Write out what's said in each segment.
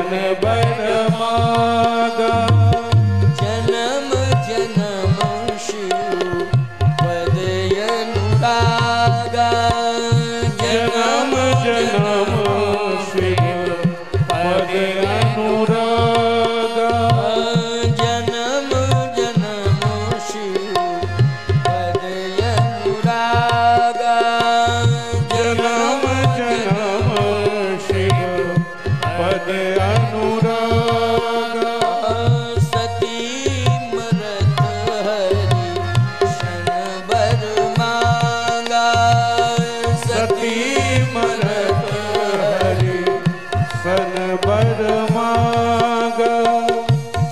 सन बर मांगा। जन्म जन्म शिव पद अनुरागा। जन्म जन्म शिव पद अनुरागा। जन्म जन्म शिव पद अनुरागा। जन्म जन्म शिव पद अनुरागा। सती मरत हरि शन बर मांगा। सती मरत हरि सन बर मांगा।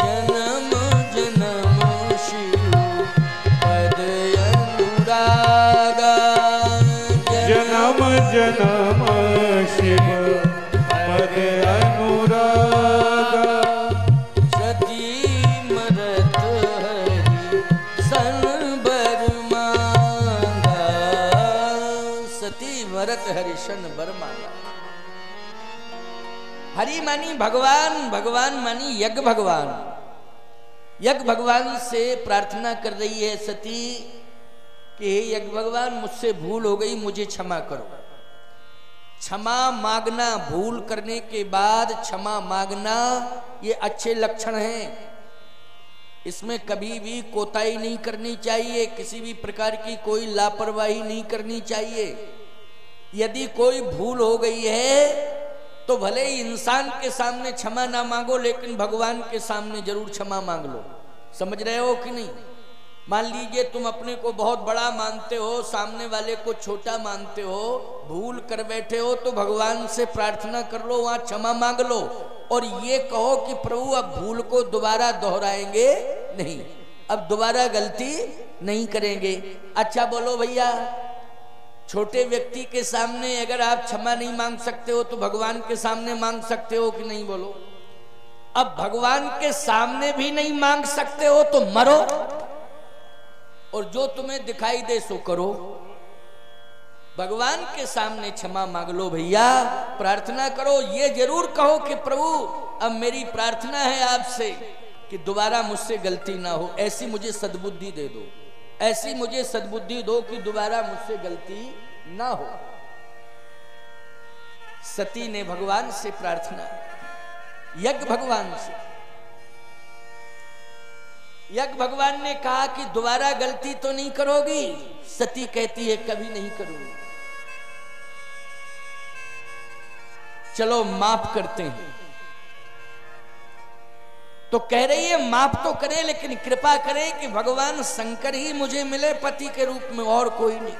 जन्म जन्म शिव पद अनुरागा। जन्म जन्म शिव पद अनुरागा। सती मरत हरि सन बर मांगा। सती मरत हरि शन बर मांगा। हरि मानी भगवान, भगवान मानी यज्ञ भगवान। यज्ञ भगवान से प्रार्थना कर रही है सती कि हे यज्ञ भगवान, मुझसे भूल हो गई, मुझे क्षमा करो। क्षमा मांगना, भूल करने के बाद क्षमा मांगना, ये अच्छे लक्षण हैं। इसमें कभी भी कोताही नहीं करनी चाहिए, किसी भी प्रकार की कोई लापरवाही नहीं करनी चाहिए। यदि कोई भूल हो गई है तो भले ही इंसान के सामने क्षमा ना मांगो, लेकिन भगवान के सामने जरूर क्षमा मांग लो। समझ रहे हो कि नहीं? मान लीजिए तुम अपने को बहुत बड़ा मानते हो, सामने वाले को छोटा मानते हो, भूल कर बैठे हो, तो भगवान से प्रार्थना कर लो, वहां क्षमा मांग लो और ये कहो कि प्रभु अब भूल को दोबारा दोहराएंगे नहीं, अब दोबारा गलती नहीं करेंगे। अच्छा बोलो भैया, छोटे व्यक्ति के सामने अगर आप क्षमा नहीं मांग सकते हो तो भगवान के सामने मांग सकते हो कि नहीं? बोलो। अब भगवान के सामने भी नहीं मांग सकते हो तो मरो और जो तुम्हें दिखाई दे सो करो। भगवान के सामने क्षमा मांग लो भैया, प्रार्थना करो, ये जरूर कहो कि प्रभु अब मेरी प्रार्थना है आपसे कि दोबारा मुझसे गलती ना हो, ऐसी मुझे सद्बुद्धि दे दो, ऐसी मुझे सद्बुद्धि दो कि दोबारा मुझसे गलती ना हो। सती ने भगवान से प्रार्थना, यज्ञ भगवान से। यज्ञ भगवान ने कहा कि दोबारा गलती तो नहीं करोगी? सती कहती है कभी नहीं करूंगी। चलो माफ करते हैं। तो कह रही है माफ तो करे, लेकिन कृपा करे कि भगवान शंकर ही मुझे मिले पति के रूप में, और कोई नहीं।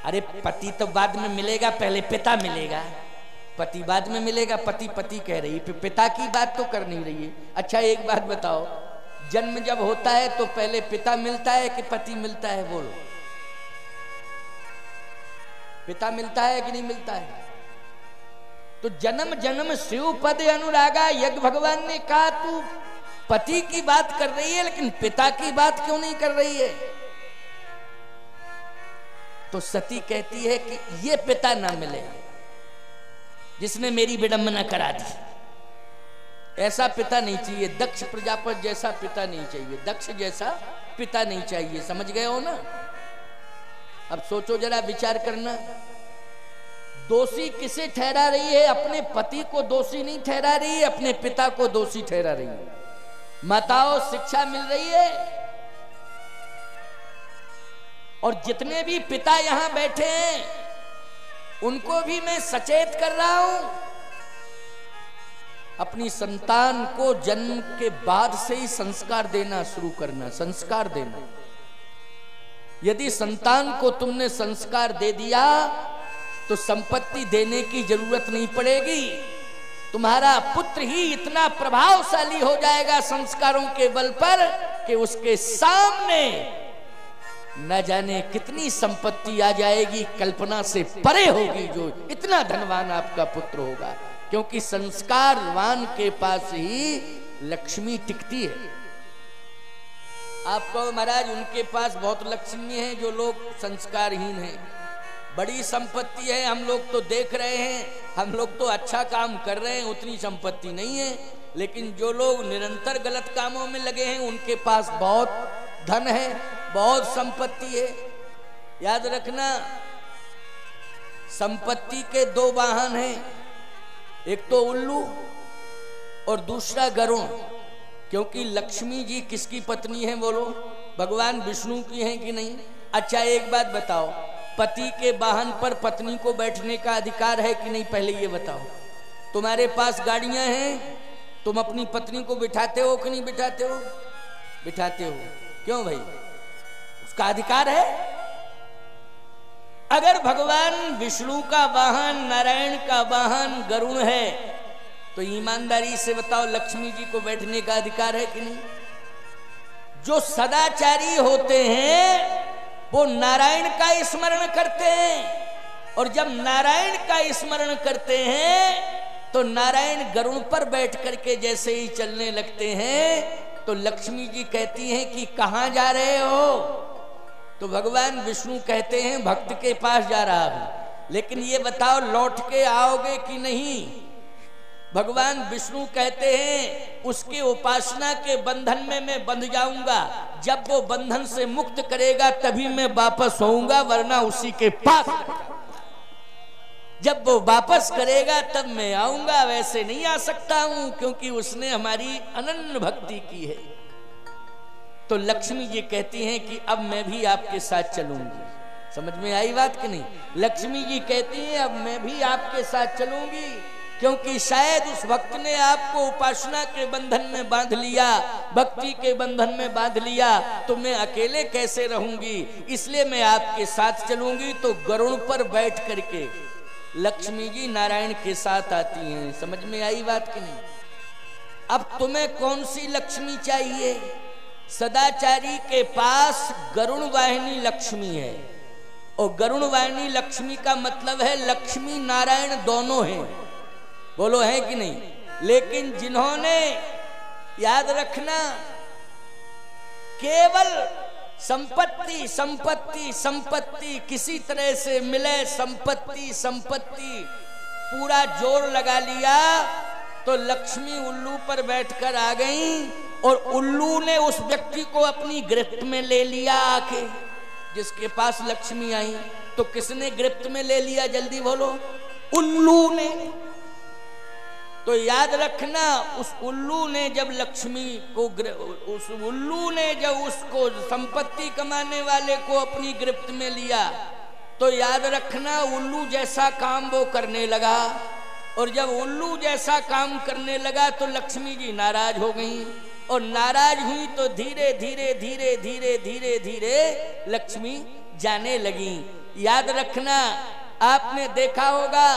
अरे पति तो बाद में मिलेगा, पहले पिता मिलेगा, पति बाद में मिलेगा। पति पति कह रही है, पिता की बात तो कर नहीं रही है। अच्छा एक बात बताओ, जन्म जब होता है तो पहले पिता मिलता है कि पति मिलता है? बोलो। पिता मिलता है कि नहीं मिलता है? तो जन्म जन्म शिव पद अनुरागा। यज्ञ भगवान ने कहा तू पति की बात कर रही है लेकिन पिता की बात क्यों नहीं कर रही है? तो सती कहती है कि ये पिता ना मिले जिसने मेरी विडंबना करा दी। ऐसा पिता नहीं चाहिए, दक्ष प्रजापति जैसा पिता नहीं चाहिए, दक्ष जैसा पिता नहीं चाहिए। समझ गए हो ना? अब सोचो जरा, विचार करना, दोषी किसे ठहरा रही है? अपने पति को दोषी नहीं ठहरा रही है, अपने पिता को दोषी ठहरा रही है। माताओं, शिक्षा मिल रही है। और जितने भी पिता यहां बैठे हैं उनको भी मैं सचेत कर रहा हूं, अपनी संतान को जन्म के बाद से ही संस्कार देना शुरू करना, संस्कार देना। यदि संतान को तुमने संस्कार दे दिया तो संपत्ति देने की जरूरत नहीं पड़ेगी। तुम्हारा पुत्र ही इतना प्रभावशाली हो जाएगा संस्कारों के बल पर कि उसके सामने न जाने कितनी संपत्ति आ जाएगी, कल्पना से परे होगी। जो इतना धनवान आपका पुत्र होगा, क्योंकि संस्कारवान के पास ही लक्ष्मी टिकती है। आप कहो महाराज उनके पास बहुत लक्ष्मी है जो लोग संस्कारहीन हैं। बड़ी संपत्ति है, हम लोग तो देख रहे हैं, हम लोग तो अच्छा काम कर रहे हैं, उतनी संपत्ति नहीं है। लेकिन जो लोग निरंतर गलत कामों में लगे हैं उनके पास बहुत धन है, बहुत संपत्ति है। याद रखना, संपत्ति के दो वाहन हैं, एक तो उल्लू और दूसरा गरुण। क्योंकि लक्ष्मी जी किसकी पत्नी है बोलो? भगवान विष्णु की हैं कि नहीं? अच्छा एक बात बताओ, पति के वाहन पर पत्नी को बैठने का अधिकार है कि नहीं? पहले ये बताओ। तुम्हारे पास गाड़ियां हैं, तुम अपनी पत्नी को बिठाते हो कि नहीं बिठाते हो? बिठाते हो। क्यों भाई? उसका अधिकार है। अगर भगवान विष्णु का वाहन, नारायण का वाहन गरुण है, तो ईमानदारी से बताओ लक्ष्मी जी को बैठने का अधिकार है कि नहीं? जो सदाचारी होते हैं वो नारायण का स्मरण करते हैं, और जब नारायण का स्मरण करते हैं तो नारायण गरुड़ पर बैठ करके जैसे ही चलने लगते हैं तो लक्ष्मी जी कहती हैं कि कहां जा रहे हो? तो भगवान विष्णु कहते हैं भक्त के पास जा रहा हूं। लेकिन ये बताओ लौट के आओगे कि नहीं? भगवान विष्णु कहते हैं उसके उपासना के बंधन में मैं बंध जाऊंगा, जब वो बंधन से मुक्त करेगा तभी मैं वापस होऊंगा, वरना उसी के पास जब वो वापस करेगा तब मैं आऊंगा, वैसे नहीं आ सकता हूं, क्योंकि उसने हमारी अनन्य भक्ति की है। तो लक्ष्मी जी कहती हैं कि अब मैं भी आपके साथ चलूंगी। समझ में आई बात कि नहीं? लक्ष्मी जी कहती हैं अब मैं भी आपके साथ चलूंगी, क्योंकि शायद उस भक्त ने आपको उपासना के बंधन में बांध लिया, भक्ति के बंधन में बांध लिया, तो मैं अकेले कैसे रहूंगी, इसलिए मैं आपके साथ चलूंगी। तो गरुड़ पर बैठ करके लक्ष्मी जी नारायण के साथ आती हैं। समझ में आई बात कि नहीं? अब तुम्हें कौन सी लक्ष्मी चाहिए? सदाचारी के पास गरुड़ वाहिनी लक्ष्मी है, और गरुड़ वाहिनी लक्ष्मी का मतलब है लक्ष्मी नारायण दोनों हैं। बोलो है कि नहीं? लेकिन जिन्होंने, याद रखना, केवल संपत्ति संपत्ति संपत्ति किसी तरह से मिले, संपत्ति संपत्ति पूरा जोर लगा लिया, तो लक्ष्मी उल्लू पर बैठकर आ गई, और उल्लू ने उस व्यक्ति को अपनी गिरफ्त में ले लिया। आके जिसके पास लक्ष्मी आई, तो किसने गिरफ्त में ले लिया? जल्दी बोलो। उल्लू ने। तो याद रखना, उस उल्लू ने जब लक्ष्मी को, उस उल्लू ने जब उसको संपत्ति कमाने वाले को अपनी गिरफ्त में लिया, तो याद रखना उल्लू जैसा काम वो करने लगा, और जब उल्लू जैसा काम करने लगा तो लक्ष्मी जी नाराज हो गई, और नाराज हुई तो धीरे धीरे धीरे धीरे धीरे धीरे लक्ष्मी जाने लगी। याद रखना, आपने देखा होगा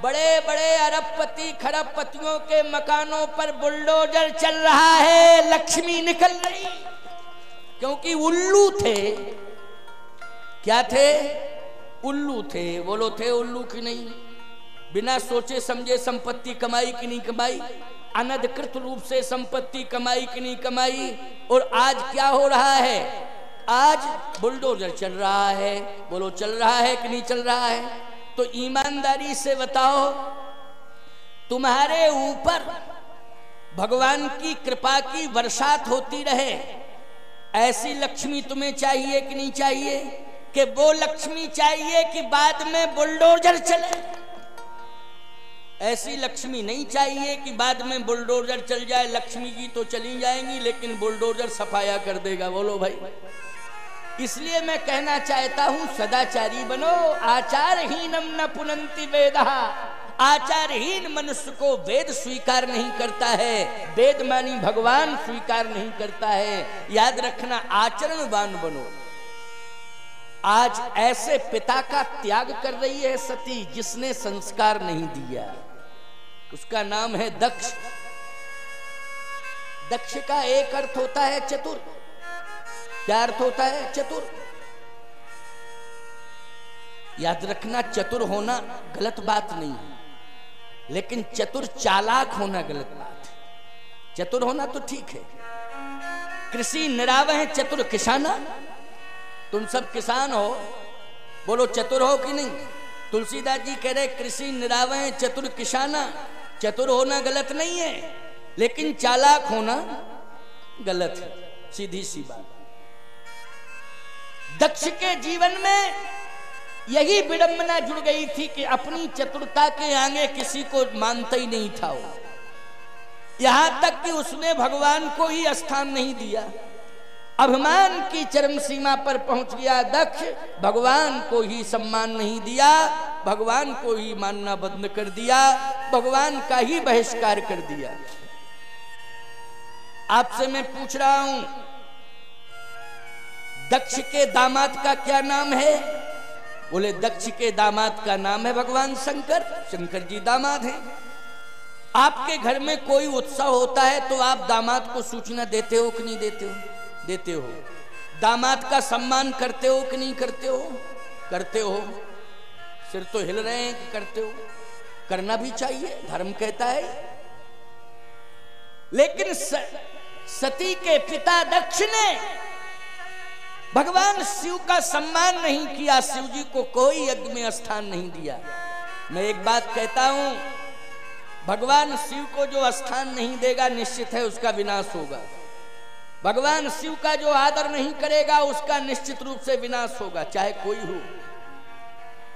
बड़े बड़े अरबपति खरबपतियों के मकानों पर बुलडोजर चल रहा है, लक्ष्मी निकल रही, क्योंकि उल्लू थे। क्या थे? उल्लू थे। बोलो थे उल्लू की नहीं? बिना सोचे समझे संपत्ति कमाई कि नहीं कमाई? अनधिकृत रूप से संपत्ति कमाई कि नहीं कमाई? और आज क्या हो रहा है? आज बुलडोजर चल रहा है। बोलो चल रहा है कि नहीं चल रहा है? तो ईमानदारी से बताओ, तुम्हारे ऊपर भगवान की कृपा की बरसात होती रहे, ऐसी लक्ष्मी तुम्हें चाहिए कि नहीं चाहिए? कि वो लक्ष्मी चाहिए कि बाद में बुलडोजर चले? ऐसी लक्ष्मी नहीं चाहिए कि बाद में बुलडोजर चल जाए। लक्ष्मी जी तो चली जाएंगी, लेकिन बुलडोजर सफाया कर देगा। बोलो भाई। इसलिए मैं कहना चाहता हूं, सदाचारी बनो। आचारहीनम न पुनंति वेदः। आचारहीन मनुष्य को वेद स्वीकार नहीं करता है, वेद मानी भगवान स्वीकार नहीं करता है। याद रखना, आचरणवान बनो। आज ऐसे पिता का त्याग कर रही है सती जिसने संस्कार नहीं दिया। उसका नाम है दक्ष। दक्ष का एक अर्थ होता है चतुर। क्या अर्थ होता है? चतुर। याद रखना, चतुर होना गलत बात नहीं है, लेकिन चतुर चालाक होना गलत बात है। चतुर होना तो ठीक है। कृषि निरावह चतुर किसाना। तुम सब किसान हो, बोलो चतुर हो कि नहीं? तुलसीदास जी कह रहे कृषि निरावय चतुर किसाना। चतुर होना गलत नहीं है, लेकिन चालाक होना गलत है, सीधी सी बात। दक्ष के जीवन में यही विडंबना जुड़ गई थी कि अपनी चतुरता के आगे किसी को मानता ही नहीं था वो। यहां तक कि उसने भगवान को ही स्थान नहीं दिया। अभिमान की चरम सीमा पर पहुंच गया दक्ष, भगवान को ही सम्मान नहीं दिया, भगवान को ही मानना बंद कर दिया, भगवान का ही बहिष्कार कर दिया। आपसे मैं पूछ रहा हूं, दक्ष के दामाद का क्या नाम है? बोले दक्ष के दामाद का नाम है भगवान शंकर। शंकर जी दामाद हैं। आपके घर में कोई उत्सव होता है तो आप दामाद को सूचना देते हो कि नहीं देते हो? देते हो। दामाद का सम्मान करते हो कि नहीं करते हो? करते हो। सिर तो हिल रहे हैं कि करते हो। करना भी चाहिए, धर्म कहता है। लेकिन सती के पिता दक्ष ने भगवान शिव का सम्मान नहीं किया, शिव जी को कोई यज्ञ में स्थान नहीं दिया। मैं एक बात कहता हूं, भगवान शिव को जो स्थान नहीं देगा निश्चित है उसका विनाश होगा। भगवान शिव का जो आदर नहीं करेगा उसका निश्चित रूप से विनाश होगा, चाहे कोई हो।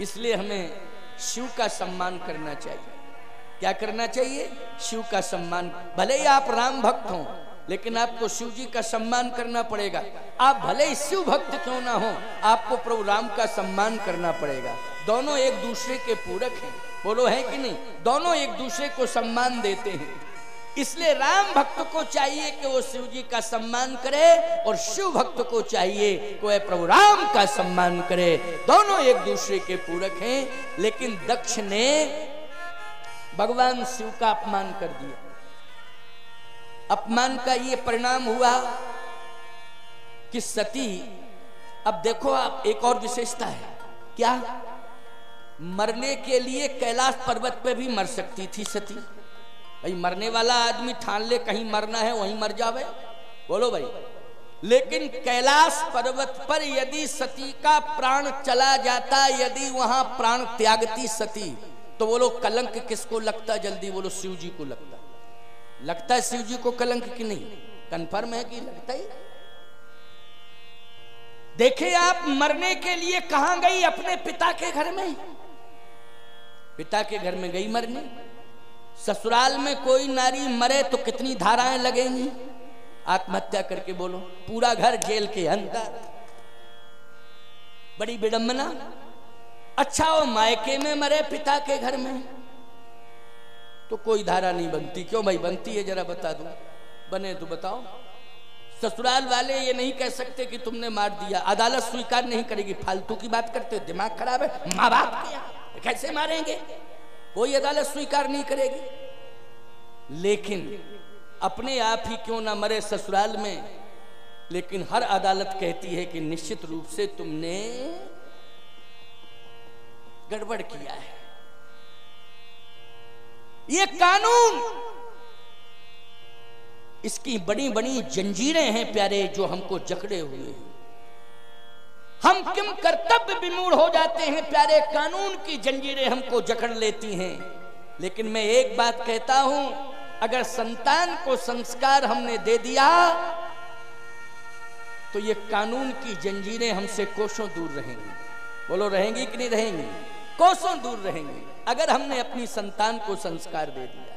इसलिए हमें शिव का सम्मान करना चाहिए। क्या करना चाहिए? शिव का सम्मान। भले ही आप राम भक्त हों, लेकिन आपको शिव जी का सम्मान करना पड़ेगा। आप भले ही शिव भक्त क्यों ना हो, आपको प्रभु राम का सम्मान करना पड़ेगा। दोनों एक दूसरे के पूरक हैं, बोलो है कि नहीं? दोनों एक दूसरे को सम्मान देते हैं। इसलिए राम भक्त को चाहिए कि वो शिव जी का सम्मान करे, और शिव भक्त को चाहिए कि वह प्रभु राम का सम्मान करे। दोनों एक दूसरे के पूरक हैं। लेकिन दक्ष ने भगवान शिव का अपमान कर दिया। अपमान का ये परिणाम हुआ कि सती, अब देखो आप, एक और विशेषता है। क्या? मरने के लिए कैलाश पर्वत पे भी मर सकती थी सती। भाई मरने वाला आदमी ठान ले कहीं मरना है वहीं मर जावे, बोलो भाई। लेकिन कैलाश पर्वत पर यदि सती का प्राण चला जाता, यदि वहां प्राण त्यागती सती, तो बोलो कलंक किसको लगता? जल्दी बोलो, शिव जी को लगता। लगता है शिव जी को कलंक कि नहीं? कंफर्म है कि लगता ही? देखिए आप, मरने के लिए कहां गई? अपने पिता के घर में। पिता के घर में गई मरने। ससुराल में कोई नारी मरे तो कितनी धाराएं लगेंगी? आत्महत्या करके बोलो, पूरा घर जेल के अंदर। बड़ी विडंबना। अच्छा वो मायके में मरे पिता के घर में तो कोई धारा नहीं बनती। क्यों भाई बनती है? जरा बता दो। बने तो बताओ। ससुराल वाले ये नहीं कह सकते कि तुमने मार दिया, अदालत स्वीकार नहीं करेगी। फालतू की बात करते हो, दिमाग खराब है। माँ बाप के कैसे मारेंगे? कोई अदालत स्वीकार नहीं करेगी। लेकिन अपने आप ही क्यों ना मरे ससुराल में, लेकिन हर अदालत कहती है कि निश्चित रूप से तुमने गड़बड़ किया है। ये कानून, इसकी बड़ी बड़ी जंजीरें हैं प्यारे, जो हमको जकड़े हुए हैं। हम किम कर्तव्य विमूढ़ हो जाते हैं प्यारे, कानून की जंजीरें हमको जकड़ लेती हैं। लेकिन मैं एक बात कहता हूं, अगर संतान को संस्कार हमने दे दिया तो ये कानून की जंजीरें हमसे कोसों दूर रहेंगी। बोलो रहेंगी कि नहीं रहेंगी? कोसों दूर रहेंगी अगर हमने अपनी संतान को संस्कार दे दिया।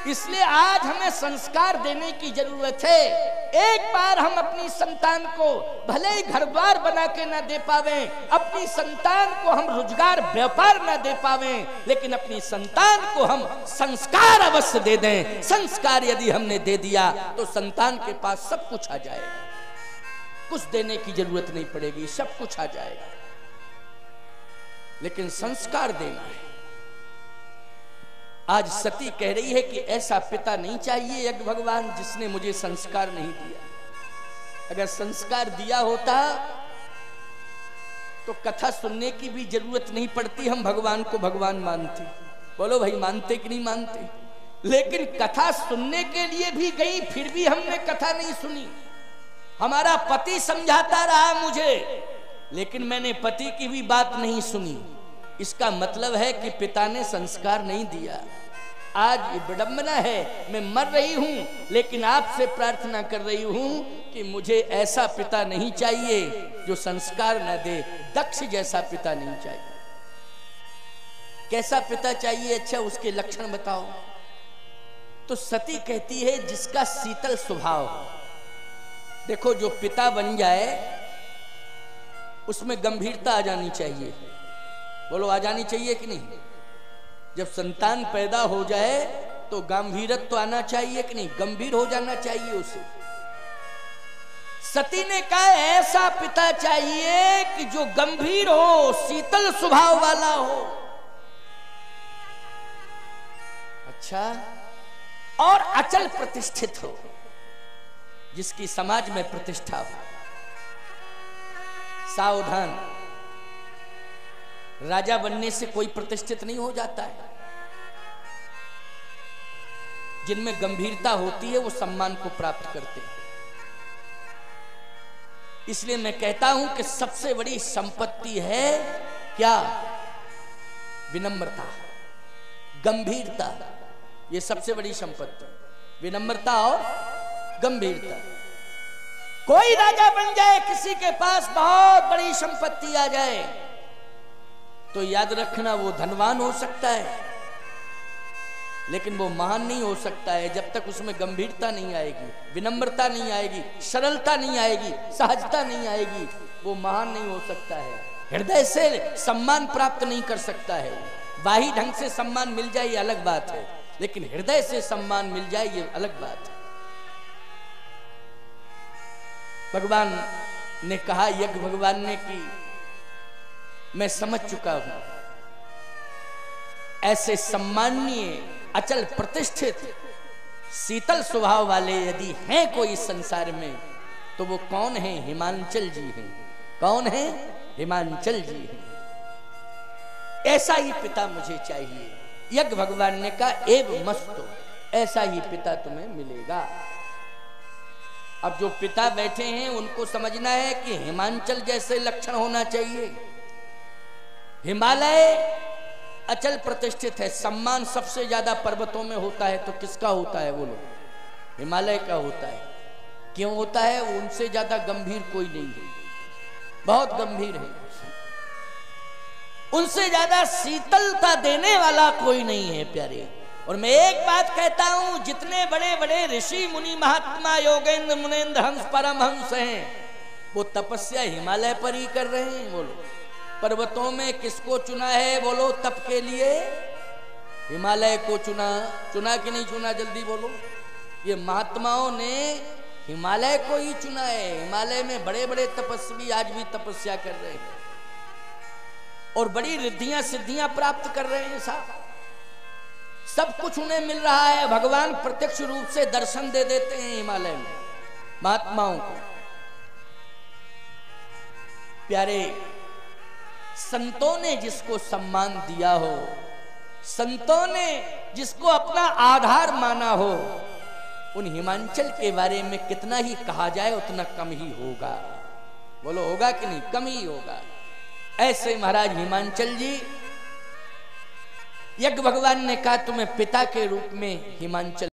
इसलिए आज हमें संस्कार देने की जरूरत है। एक बार हम अपनी संतान को भले ही घर द्वार बना के ना दे पावे, अपनी संतान को हम रोजगार व्यापार ना दे पावे, लेकिन अपनी संतान को हम संस्कार अवश्य दे दें। संस्कार यदि हमने दे दिया तो संतान के पास सब कुछ आ जाएगा, कुछ देने की जरूरत नहीं पड़ेगी, सब कुछ आ जाएगा। लेकिन संस्कार देना है। आज सती कह रही है कि ऐसा पिता नहीं चाहिए यज्ञ भगवान जिसने मुझे संस्कार नहीं दिया। अगर संस्कार दिया होता तो कथा सुनने की भी जरूरत नहीं पड़ती, हम भगवान को भगवान मानते। बोलो भाई मानते कि नहीं मानते? लेकिन कथा सुनने के लिए भी गई, फिर भी हमने कथा नहीं सुनी। हमारा पति समझाता रहा मुझे लेकिन मैंने पति की भी बात नहीं सुनी। इसका मतलब है कि पिता ने संस्कार नहीं दिया। आज विडंबना है, मैं मर रही हूं लेकिन आपसे प्रार्थना कर रही हूं कि मुझे ऐसा पिता नहीं चाहिए जो संस्कार न दे। दक्ष जैसा पिता नहीं चाहिए। कैसा पिता चाहिए? अच्छा, उसके लक्षण बताओ। तो सती कहती है जिसका शीतल स्वभाव हो। देखो, जो पिता बन जाए उसमें गंभीरता आ जानी चाहिए। बोलो, आ जानी चाहिए कि नहीं? जब संतान पैदा हो जाए तो गंभीरत्व तो आना चाहिए कि नहीं? गंभीर हो जाना चाहिए उसे। सती ने कहा ऐसा पिता चाहिए कि जो गंभीर हो, शीतल स्वभाव वाला हो। अच्छा, और अचल प्रतिष्ठित हो, जिसकी समाज में प्रतिष्ठा हो। सावधान, राजा बनने से कोई प्रतिष्ठित नहीं हो जाता है। जिनमें गंभीरता होती है वो सम्मान को प्राप्त करते हैं। इसलिए मैं कहता हूं कि सबसे बड़ी संपत्ति है क्या? विनम्रता, गंभीरता। ये सबसे बड़ी संपत्ति, विनम्रता और गंभीरता। कोई राजा बन जाए, किसी के पास बहुत बड़ी संपत्ति आ जाए, तो याद रखना वो धनवान हो सकता है लेकिन वो महान नहीं हो सकता है जब तक उसमें गंभीरता नहीं आएगी, विनम्रता नहीं आएगी, सरलता नहीं आएगी, सहजता नहीं आएगी। वो महान नहीं हो सकता है। हृदय से सम्मान प्राप्त नहीं कर सकता है। बाही ढंग से सम्मान मिल जाए ये अलग बात है, लेकिन हृदय से सम्मान मिल जाए ये अलग बात है। भगवान ने कहा, यज्ञ भगवान ने की, मैं समझ चुका हूं। ऐसे सम्माननीय, अचल प्रतिष्ठित, शीतल स्वभाव वाले यदि हैं कोई संसार में तो वो कौन है? हिमांचल जी हैं। कौन है? हिमांचल जी हैं। ऐसा ही पिता मुझे चाहिए। यज्ञ भगवान ने कहा एव मस्तो, ऐसा ही पिता तुम्हें मिलेगा। अब जो पिता बैठे हैं उनको समझना है कि हिमांचल जैसे लक्षण होना चाहिए। हिमालय अचल प्रतिष्ठित है, सम्मान सबसे ज्यादा पर्वतों में होता है, तो किसका होता है? बोलो, हिमालय का होता है। क्यों होता है? उनसे ज्यादा गंभीर कोई नहीं है, बहुत गंभीर है। उनसे ज्यादा शीतलता देने वाला कोई नहीं है प्यारे। और मैं एक बात कहता हूं, जितने बड़े बड़े ऋषि मुनि महात्मा योगेंद्र मुनेन्द्र हंस परमहंस हैं, वो तपस्या हिमालय पर ही कर रहे हैं। बोलो, पर्वतों में किसको चुना है? बोलो, तप के लिए हिमालय को चुना। चुना कि नहीं चुना? जल्दी बोलो। ये महात्माओं ने हिमालय को ही चुना है। हिमालय में बड़े बड़े तपस्वी आज भी तपस्या कर रहे हैं और बड़ी रिद्धियां सिद्धियां प्राप्त कर रहे हैं। साहब, सब कुछ उन्हें मिल रहा है। भगवान प्रत्यक्ष रूप से दर्शन दे देते हैं हिमालय में महात्माओं को। प्यारे, संतों ने जिसको सम्मान दिया हो, संतों ने जिसको अपना आधार माना हो, उन हिमांचल के बारे में कितना ही कहा जाए उतना कम ही होगा। बोलो, होगा कि नहीं? कम ही होगा। ऐसे महाराज हिमांचल जी, यज्ञ भगवान ने कहा तुम्हें पिता के रूप में हिमांचल